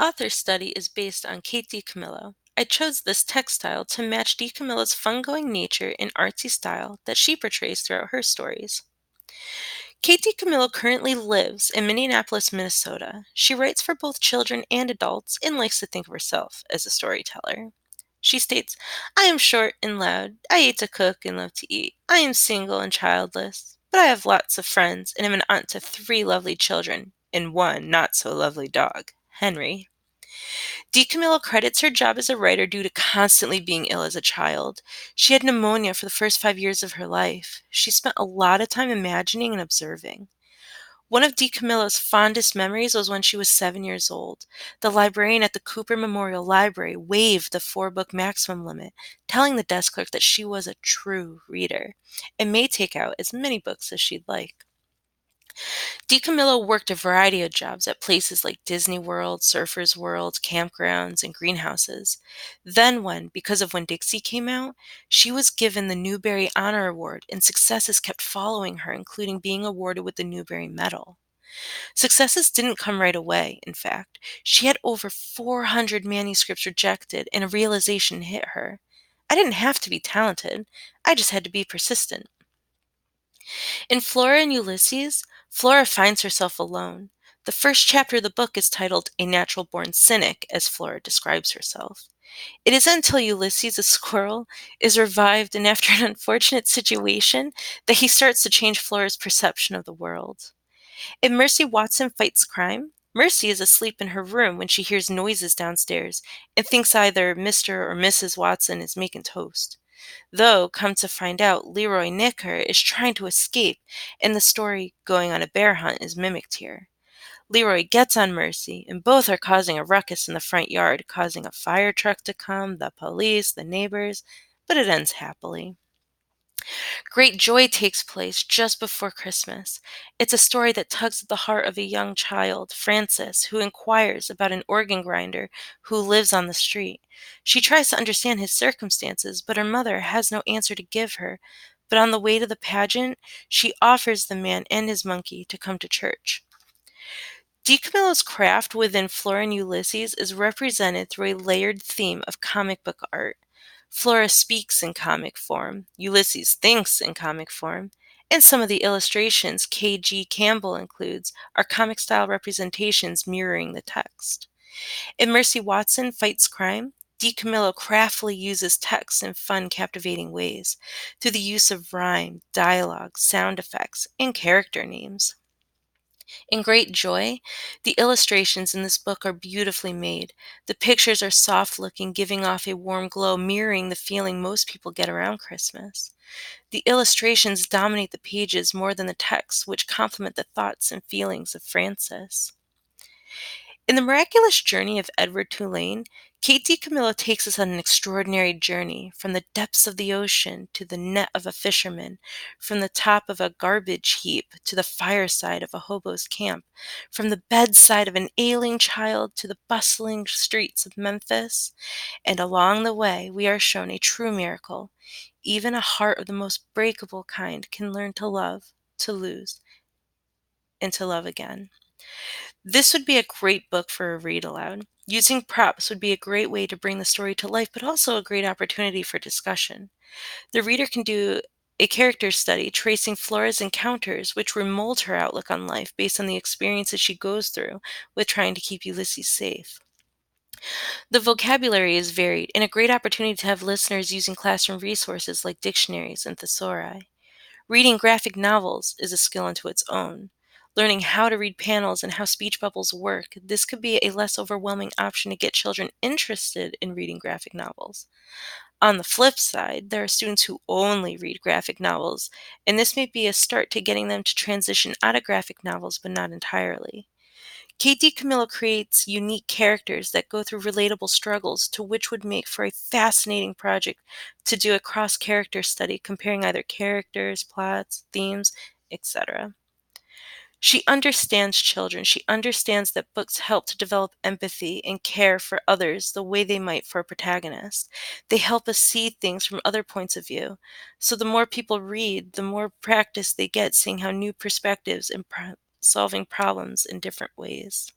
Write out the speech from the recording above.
author's study is based on Kate DiCamillo. I chose this text style to match DiCamillo's fun-going nature and artsy style that she portrays throughout her stories. Kate DiCamillo currently lives in Minneapolis, Minnesota. She writes for both children and adults and likes to think of herself as a storyteller. She states, I am short and loud. I hate to cook and love to eat. I am single and childless, but I have lots of friends and am an aunt to three lovely children and one not so lovely dog, Henry. DiCamillo credits her job as a writer due to constantly being ill as a child. She had pneumonia for the first 5 years of her life. She spent a lot of time imagining and observing. One of DiCamillo's fondest memories was when she was 7 years old. The librarian at the Cooper Memorial Library waived the four-book maximum limit, telling the desk clerk that she was a true reader and may take out as many books as she'd like. DiCamillo worked a variety of jobs at places like Disney World, Surfers World, campgrounds, and greenhouses. Then because of When Dixie came out, she was given the Newbery Honor Award, and successes kept following her, including being awarded with the Newbery Medal. Successes didn't come right away, in fact. She had over 400 manuscripts rejected, and a realization hit her. I didn't have to be talented, I just had to be persistent. In Flora and Ulysses, Flora finds herself alone. The first chapter of the book is titled A Natural Born Cynic, as Flora describes herself. It isn't until Ulysses, a squirrel, is revived and after an unfortunate situation that he starts to change Flora's perception of the world. In Mercy Watson Fights Crime, Mercy is asleep in her room when she hears noises downstairs and thinks either Mr. or Mrs. Watson is making toast. Though, come to find out, Leroy Nicker is trying to escape, and the story going on a bear hunt is mimicked here. Leroy gets on Mercy, and both are causing a ruckus in the front yard, causing a fire truck to come, the police, the neighbors, but it ends happily. Great Joy takes place just before Christmas. It's a story that tugs at the heart of a young child, Frances, who inquires about an organ grinder who lives on the street. She tries to understand his circumstances, but her mother has no answer to give her. But on the way to the pageant, she offers the man and his monkey to come to church. DiCamillo's craft within Flora and Ulysses is represented through a layered theme of comic book art. Flora speaks in comic form, Ulysses thinks in comic form, and some of the illustrations K.G. Campbell includes are comic style representations mirroring the text. In Mercy Watson Fights Crime, DiCamillo craftily uses text in fun, captivating ways through the use of rhyme, dialogue, sound effects, and character names. In Great Joy, the illustrations in this book are beautifully made. The pictures are soft looking, giving off a warm glow, mirroring the feeling most people get around Christmas. The illustrations dominate the pages more than the text, which complement the thoughts and feelings of Frances. In The Miraculous Journey of Edward Tulane, Kate DiCamillo takes us on an extraordinary journey from the depths of the ocean to the net of a fisherman, from the top of a garbage heap to the fireside of a hobo's camp, from the bedside of an ailing child to the bustling streets of Memphis. And along the way, we are shown a true miracle. Even a heart of the most breakable kind can learn to love, to lose, and to love again. This would be a great book for a read aloud. Using props would be a great way to bring the story to life, but also a great opportunity for discussion. The reader can do a character study tracing Flora's encounters, which remold her outlook on life based on the experiences she goes through with trying to keep Ulysses safe. The vocabulary is varied and a great opportunity to have listeners using classroom resources like dictionaries and thesauri. Reading graphic novels is a skill unto its own. Learning how to read panels and how speech bubbles work, this could be a less overwhelming option to get children interested in reading graphic novels. On the flip side, there are students who only read graphic novels, and this may be a start to getting them to transition out of graphic novels, but not entirely. Kate DiCamillo creates unique characters that go through relatable struggles, to which would make for a fascinating project to do a cross-character study comparing either characters, plots, themes, etc. She understands children. She understands that books help to develop empathy and care for others the way they might for a protagonist. They help us see things from other points of view. So the more people read, the more practice they get seeing how new perspectives and solving problems in different ways.